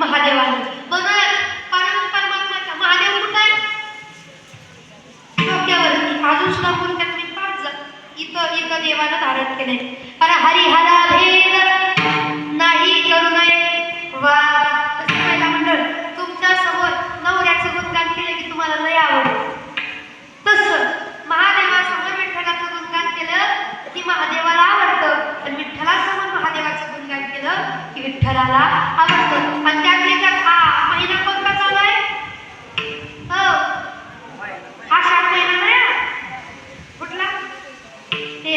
महादेवाने म्हणून परमात्माचा महादेव कुठं आहे? डोक्यावरती. अजून सुद्धा पुरक्यात मी पाच इथं देवानं धारण केले. अरे हरिहरा भेद नाही करू नये वा. पहिला मंडळ तुमच्या समोर नवऱ्याचं गुणगान केलं की तुम्हाला लय आवडतं. तसं महादेवासमोर विठ्ठलाचं गुणगान केलं की महादेवाला आवडतं आणि विठ्ठलासमोर महादेवाचं गुणगान केलं की विठ्ठलाला आवडतं. आणि त्यातले त्यात हा महिना कोणता चालू आहे? हो, आषाढ महिना नाही कुठला? ते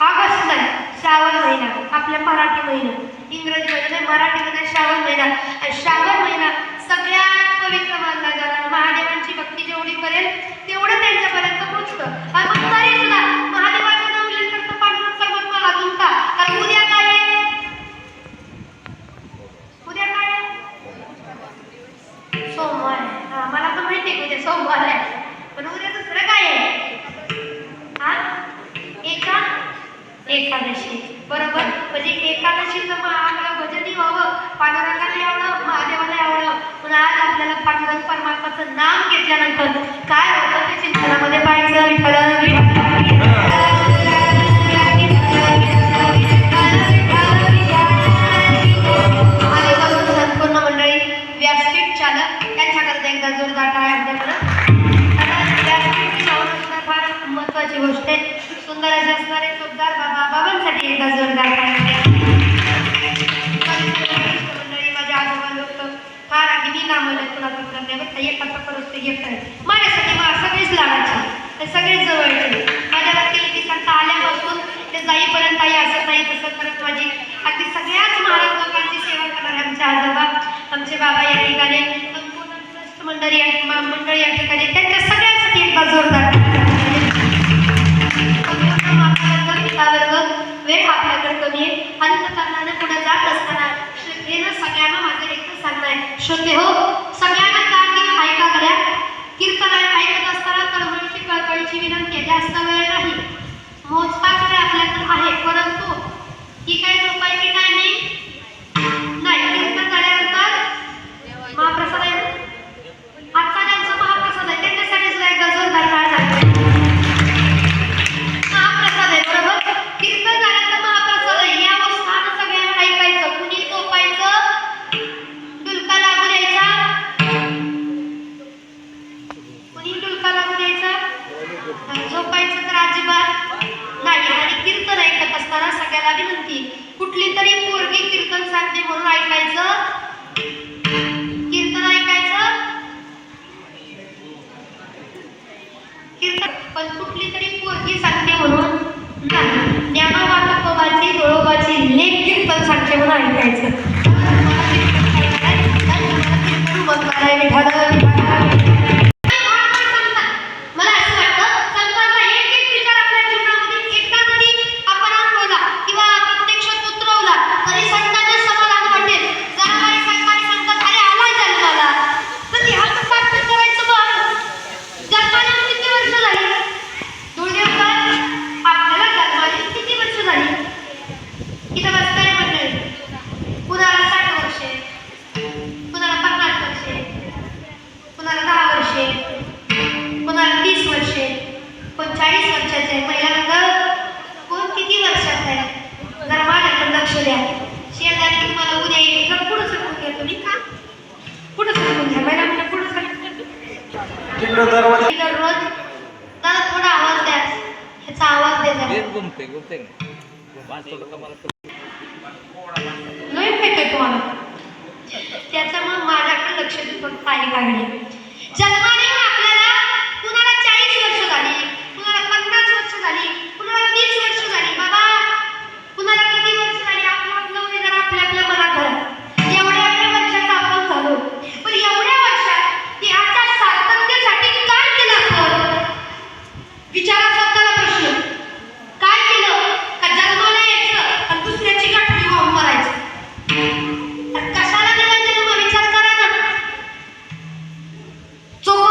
ऑगस्ट आहे, श्रावण महिना. आपल्या मराठी महिना, इंग्रजीमध्ये नाही, मराठीमध्ये श्रावण महिना. आणि श्रावण महिना सगळ्यात पवित्र मानला जाणार. महादेवांची भक्ती जेवढी करेल तेवढं त्यांच्यापर्यंत पोहोचतं. आणि तरी सुद्धा महादेवाचं नाव लिहिलं तर पांडुरंग परमात्मा अजून का? कारण उद्या काय आहे? उद्या काय आहे? सोमवार आहे. मला पण माहिती आहे उद्या सोमवार आहे, पण उद्या दुसरं काय आहे? एकादशी. बरोबर. म्हणजे एकादशीचं आपलं भजनही व्हावं, पांडुरंगाला यावं, महादेवाला यावं. पण आज आपल्याला पांडुरंग परमात्माचं नाम घेतल्यानंतर काय होतं ते चिंतनामध्ये पाहायचं. संपूर्ण मंडळी व्यासपीठ चालक त्यांच्याकरता एकदा जोरदार टाळ्या आपल्याकडं. फार महत्वाची गोष्ट आहे. सुंदर असे असणारे चोपदार बाबांसाठी एकदा जोरदार मंडळी. माझ्या आजोबा लोक फार आधी मी नामवलं कुणाचं करण्यावर एकाचा परत एक करायचं. माझ्यासाठी मला सगळेच लागायचे, ते सगळेच जवळचे. माझ्या केली की करता आल्यापासून ते जाईपर्यंत आई असं नाही तसं करत माझी अगदी सगळ्याच महाराज लोकांची सेवा करणारे आमचे आजोबा, आमचे बाबा या ठिकाणी, संपूर्ण मंडळी या ठिकाणी, त्यांच्या सगळ्यांसाठी एकदा जोरदार. वेळ आपल्याकडे कमी आहे. अंतकरणाने पुढे जात असताना श्रद्धेनं सगळ्यांना माझं एकच सांगणं आहे. श्रोते हो, सगळ्यांना कान ऐका गड्या. कीर्तन ऐकत असताना तळमळीची कळकळीची विनंती. जास्त वेळ नाही, मोजकाच वेळ आपल्याकडे आहे, परंतु ही काही झोपायची टायमिंग नाही. कीर्तन झाल्यानंतर महाप्रसाद आहे. आजचा त्यांचा महाप्रसाद आहे, त्यांच्यासाठी सुद्धा एकदा जोरदार टाळ्या झाल्या. महाप्रसाद आहे, बरोबर. कीर्तन झाल्यानंतर महाप्रसाद आहे. या अवस्थानं सगळ्यांना ऐकायचं. कुणी झोपायचं, डुलका लागू द्यायचा, कुणी डुलका लागू द्यायचा, झोपायचं तर अजिबात नाही. आणि कीर्तन ऐकत असताना सगळ्याला विनंती, कुठली तरी पोरगी कीर्तन सांगते म्हणून ऐकायचं. कीर्तन ऐकायचं, कीर्तन, पण कुठली तरी पोरगी सांगते म्हणून नाही. ज्ञानोबा तुकोबाची डोळोबाची लेख कीर्तन सांगते म्हणून ऐकायचं. मला असं वाटतं संतांचा एक एक विचार आपल्या जीवनामध्ये एकदा जरी आपण अनुभवला किंवा प्रत्यक्षात उतरवला तरी संतांना समाधान वाटेल. जरा काही सकाळी सांगतात अरे आलाय जन्माला, तर ह्याचं पाठन करायचं बरं. जन्माला किती वर्ष झाली? दुर्दैवाने आपल्याला जन्माला किती वर्ष झाली? इथं बसताय मंडळी, कुणाला 60 वर्षे, कुणाला 50 वर्षे, कुणाला 10 वर्षे, कुणाला 30 वर्षे, कोण 40 वर्षाचे आहे. पहिल्यांदा कोण किती वर्षाचा आहे? जरा माझ्याकडे लक्ष द्या. शेजारी तुम्हाला उद्या येईल तर पुढं सरकून घ्या. तुम्ही का पुढं सरकून घ्या? पहिला म्हणजे पुढं सरकून दररोज तर थोडा आवाज द्या. ह्याचा आवाज द्या. नाही माहिती तुम्हाला त्याचं. मग माझ्याकडे लक्ष देतो. पाणी काढणे जन्माने आपल्याला कुणाला 40 वर्ष झाली, कुणाला 50 वर्ष झाली, कुणाला 30 वर्ष झाली. बाबा कुणाला किती वर्ष झाली आपलं जरा आपल्या मनात धरा. एवढ्या वर्षाचा आपण झालो, पण एवढ्या वर्षात ह्याच्या सातत्यासाठी काय केलं आपण? विचारा स्वतःला प्रश्न. काय केलं? का जन्माला यायचं आणि दुसऱ्याची गाठी वाहून करायचं? कशाला दिला जन्म? विचार करा ना. चोख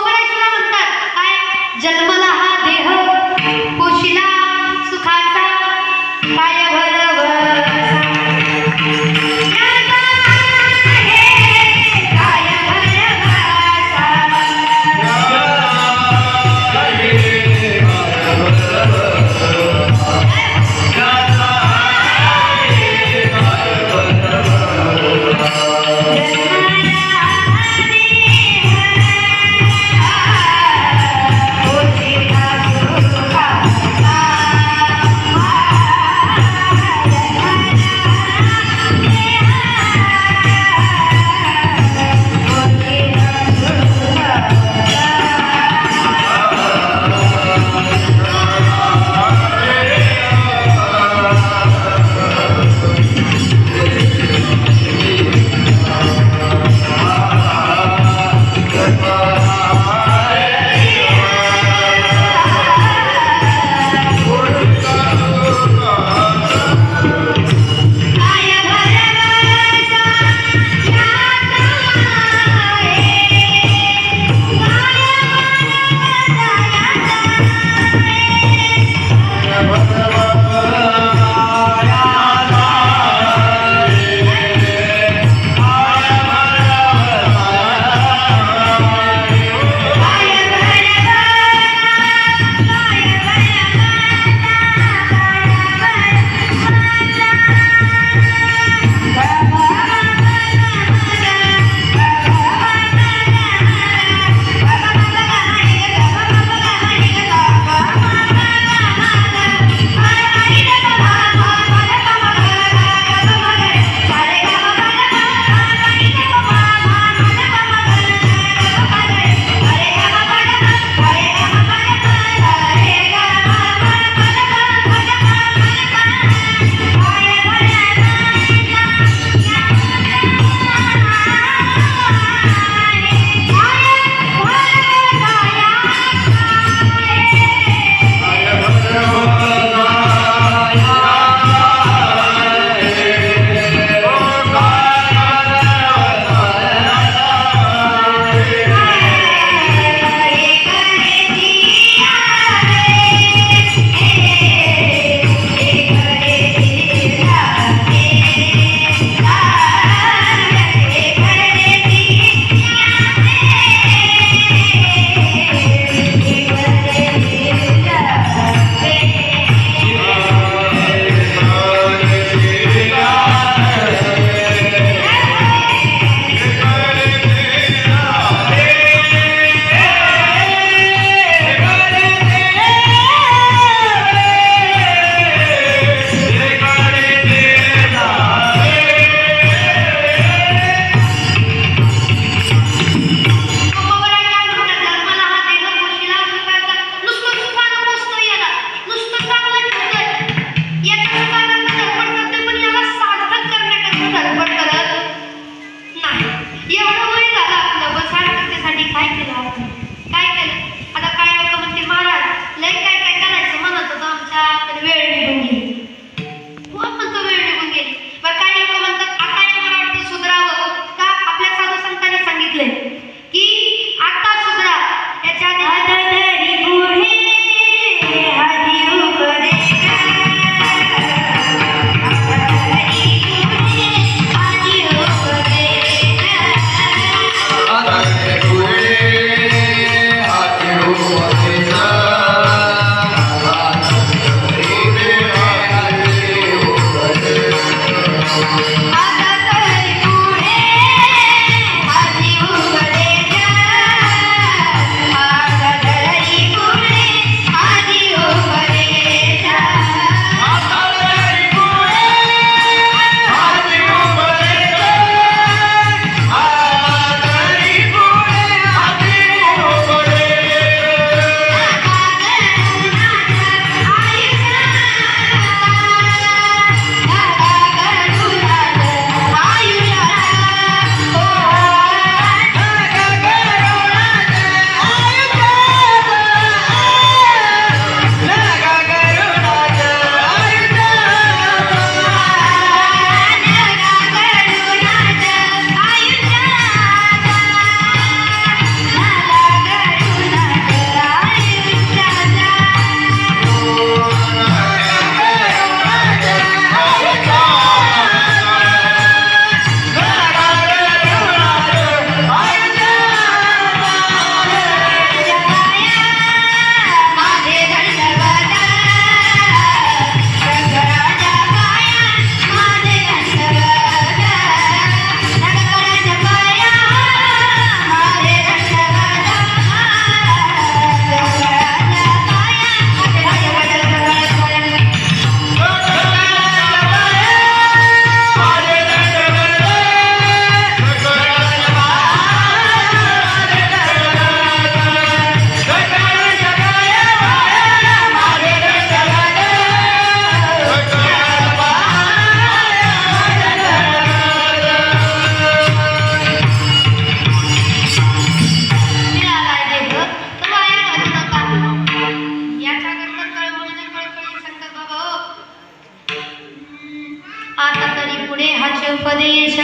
पुढे हाचे उपदेश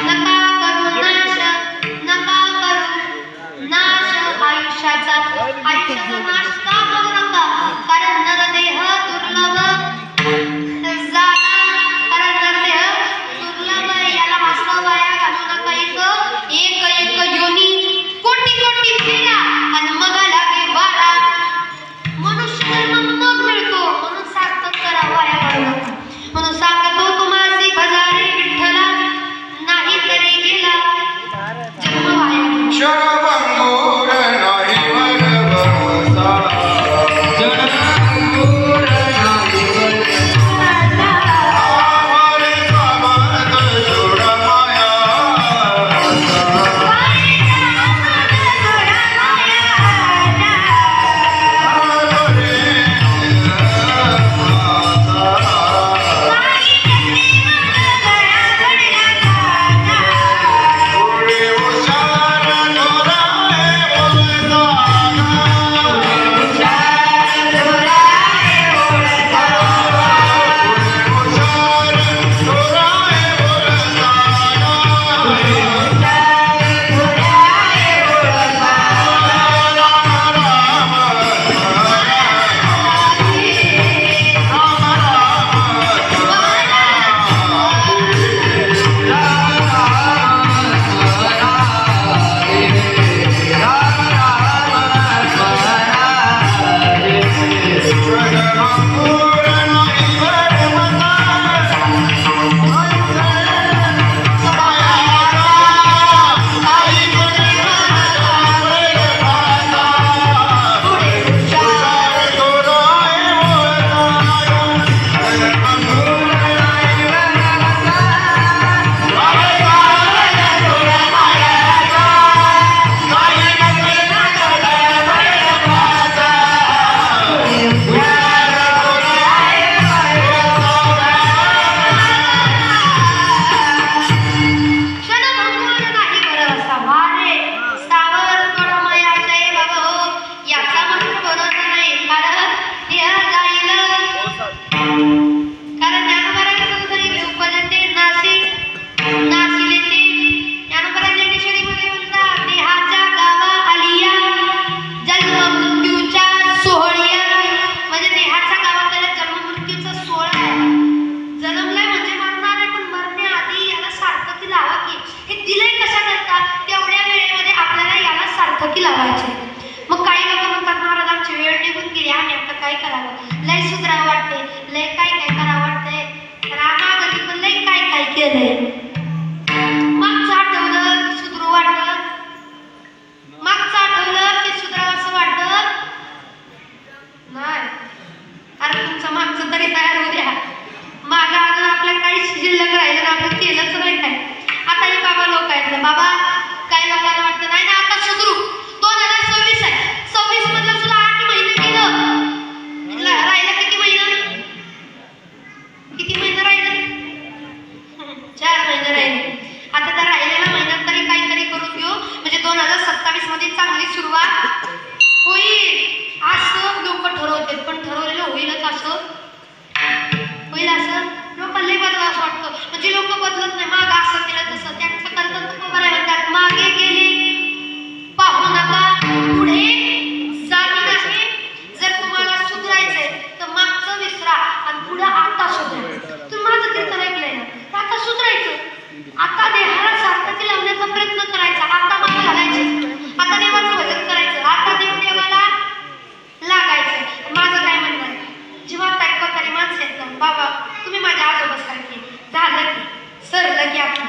नका करू नाश, नका करू नाश आयुष्याचा नाश का करू नका, कारण नरदेह दुर्लभ कारण नरदेह दुर्लभ याला वास्तव वाया घालू नका. इथं एक योनी कोटी फेरा आणि मग लागे वारा. मनुष्य जन्म मग मिळतो म्हणून सार्थक करा, वाया घालू नका. म्हणून सांगतो तुम्हासी भजारे विठ्ठला, नाही तरी गेला जन्म वाया. मग काही लोक म्हणतात महाराज आमची वेळ निघून गेली, आम्ही आता काय करावं, लय सुधरावं वाटते, लय काय करावं वाटतंय. तर आम्हाला पण लय काय केलंय. मागचं आठवलं की सुधरू वाटत, मागचं आठवलं की सुधरावं असं वाटत नाही. अरे तुमचं मागचं तरी तयार होऊ द्या, माझं अजून आपल्या काही शिल्लक राहिलं आपण केलंच नाही काय. आता हे बाबा लोक आहेत ना, बाबा काय लोकांना वाटतं नाही ना आता सुधरू, 2026 आहे, 26 मधलं तुला 8 महिने गेलं, राहिलं किती महिना, किती महिने राहिले, 4 महिने राहिले. आता त्या राहिलेल्या महिन्यात तरी काहीतरी करून घेऊ, म्हणजे 2027 मध्ये चांगली सुरुवात होईल असं लोक ठरवतात. पण ठरवलेलं होईलच असं होईल असं लोक लय बदला असं वाटतं. म्हणजे लोक बदलत नाही, माग असं केलं तसं, त्यांचं कर्तव्य बरं म्हणतात, मागे गेले पाहू नका, पुढे जाणं नाही. जर तुम्हाला सुधारायचंय तर मागचं विसरा आणि पुढे आता सुधारा. तुम्ही माझं कीर्तन ऐकलंय ना, आता सुधारायचं, आता देहाला सार्थकी लावण्याचा प्रयत्न करायचा, आता मला घालायचे, आता देवाचं भजन करायचं, आता देवाला लागायचं. माझं काय म्हणणं आहे, जेव्हा तरी माणसं आहेत ना, बाबा तुम्ही माझ्या आजोबासारखे झालं की सरलं की आपलं